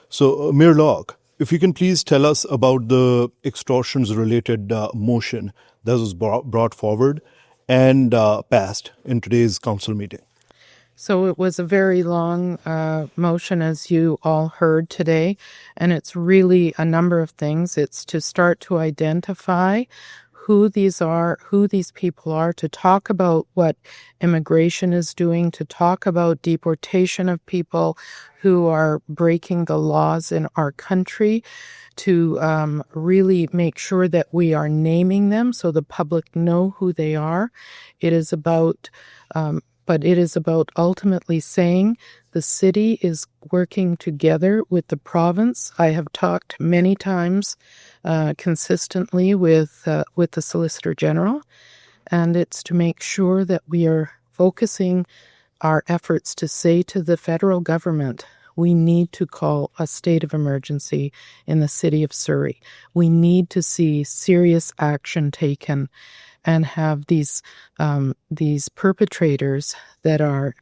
So, Mayor Locke, if you can please tell us about the extortions-related motion that was brought forward and passed in today's council meeting. So it was a very long motion, as you all heard today, and it's really a number of things. It's to start to identify who these are, who these people are, to talk about what immigration is doing, to talk about deportation of people who are breaking the laws in our country, to really make sure that we are naming them so the public know who they are. It is about but it is about ultimately saying the city is working together with the province. I have talked many times consistently with the Solicitor General, and it's to make sure that we are focusing our efforts to say to the federal government, we need to call a state of emergency in the city of Surrey. We need to see serious action taken and have these perpetrators that are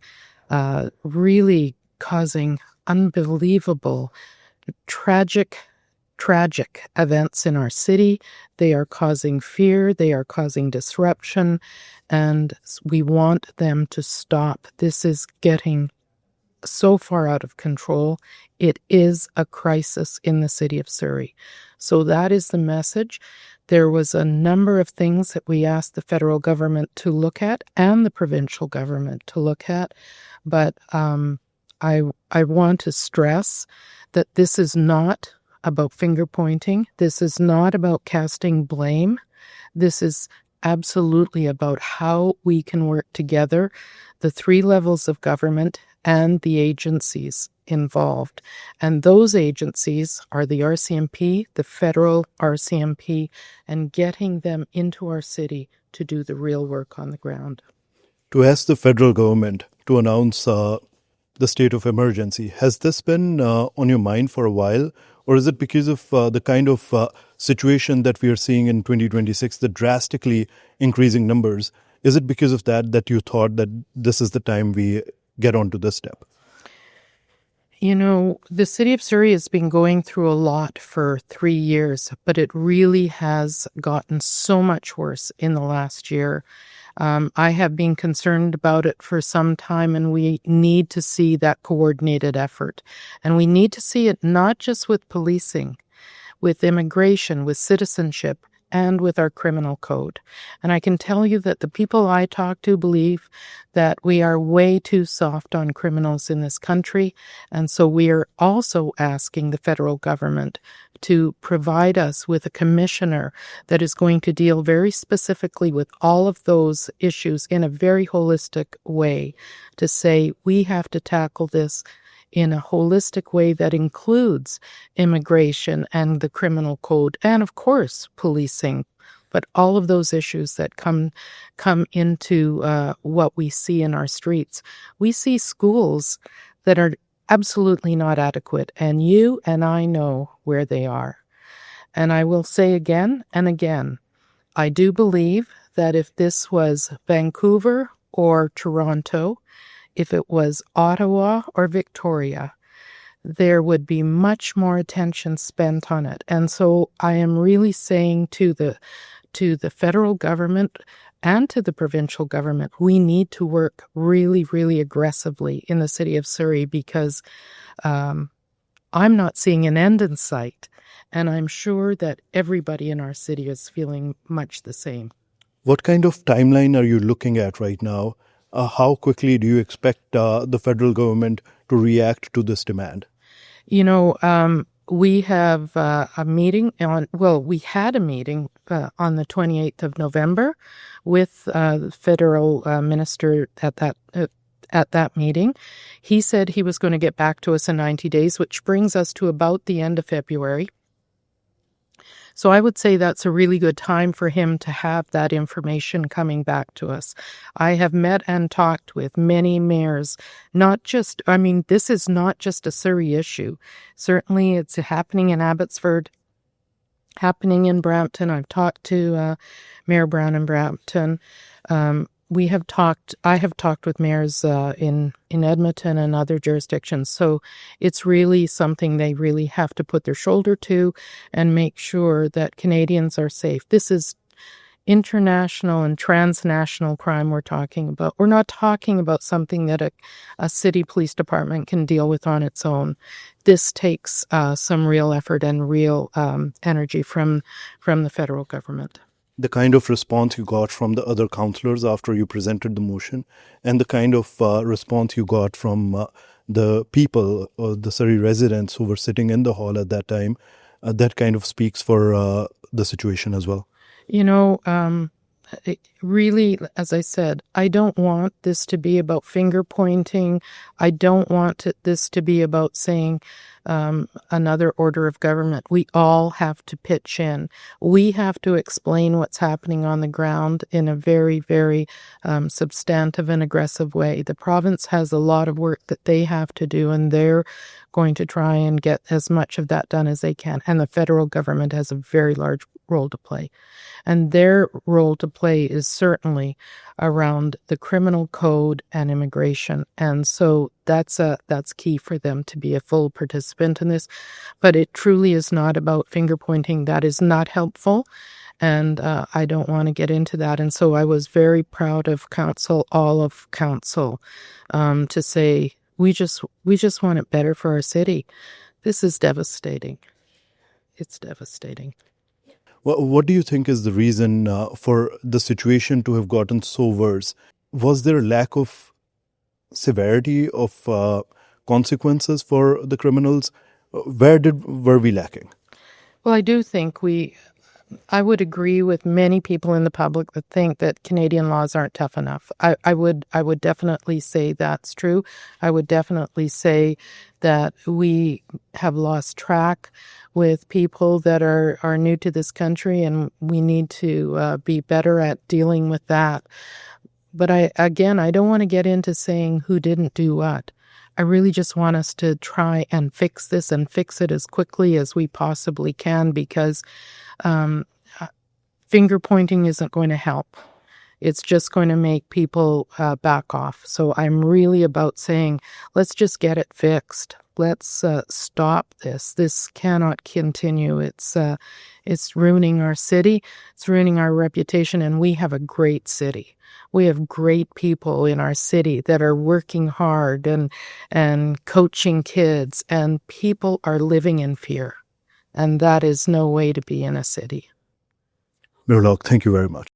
really causing unbelievable, tragic events in our city. They are causing fear, they are causing disruption, and we want them to stop. This is getting so far out of control. It is a crisis in the city of Surrey. So that is the message. There was a number of things that we asked the federal government to look at and the provincial government to look at. But I want to stress that this is not about finger pointing. This is not about casting blame. This is absolutely about how we can work together, the three levels of government and the agencies involved. And those agencies are the RCMP, the federal RCMP, and getting them into our city to do the real work on the ground. To ask the federal government to announce the state of emergency, has this been on your mind for a while? Or is it because of the kind of situation that we are seeing in 2026, the drastically increasing numbers? Is it because of that you thought that this is the time we get onto this step? You know, the city of Surrey has been going through a lot for 3 years, but it really has gotten so much worse in the last year. I have been concerned about it for some time, and we need to see that coordinated effort. And we need to see it not just with policing, with immigration, with citizenship, and with our criminal code. And I can tell you that the people I talk to believe that we are way too soft on criminals in this country. And so we are also asking the federal government to provide us with a commissioner that is going to deal very specifically with all of those issues in a very holistic way, to say we have to tackle this in a holistic way that includes immigration and the criminal code and, of course, policing, but all of those issues that come into what we see in our streets. We see schools that are absolutely not adequate, and you and I know where they are. And I will say again and again, I do believe that if this was Vancouver or Toronto, if it was Ottawa or Victoria, there would be much more attention spent on it. And so I am really saying to the federal government and to the provincial government, we need to work really, really aggressively in the city of Surrey, because I'm not seeing an end in sight. And I'm sure that everybody in our city is feeling much the same. What kind of timeline are you looking at right now? How quickly do you expect the federal government to react to this demand? You know, we have a meeting we had a meeting on the 28th of November with the federal minister at that meeting. He said he was going to get back to us in 90 days, which brings us to about the end of February. So I would say that's a really good time for him to have that information coming back to us. I have met and talked with many mayors, this is not just a Surrey issue. Certainly it's happening in Abbotsford, happening in Brampton. I've talked to Mayor Brown in Brampton. I have talked with mayors in Edmonton and other jurisdictions. So it's really something they really have to put their shoulder to and make sure that Canadians are safe. This is international and transnational crime we're talking about. We're not talking about something that a city police department can deal with on its own. This takes some real effort and real energy from the federal government. The kind of response you got from the other councillors after you presented the motion, and the kind of response you got from the people, the Surrey residents who were sitting in the hall at that time, that kind of speaks for the situation as well. Really, as I said, I don't want this to be about finger pointing. I don't want this to be about saying another order of government. We all have to pitch in. We have to explain what's happening on the ground in a very, very substantive and aggressive way. The province has a lot of work that they have to do, and they're going to try and get as much of that done as they can. And the federal government has a very large role to play. And their role to play is certainly around the criminal code and immigration. And so that's key for them to be a full participant in this. But it truly is not about finger pointing. That is not helpful. And I don't want to get into that. And so I was very proud of council, all of council, to say, we just want it better for our city. This is devastating. It's devastating. Well, what do you think is the reason for the situation to have gotten so worse? Was there a lack of severity of consequences for the criminals? Were we lacking? Well, I do think I would agree with many people in the public that think that Canadian laws aren't tough enough. I would definitely say that's true. I would definitely say that we have lost track with people that are new to this country, and we need to be better at dealing with that. But I don't want to get into saying who didn't do what. I really just want us to try and fix this and fix it as quickly as we possibly can, because finger pointing isn't going to help. It's just going to make people back off. So I'm really about saying, let's just get it fixed. Let's stop this. This cannot continue. It's ruining our city. It's ruining our reputation. And we have a great city. We have great people in our city that are working hard and coaching kids. And people are living in fear. And that is no way to be in a city. Mayor Locke, thank you very much.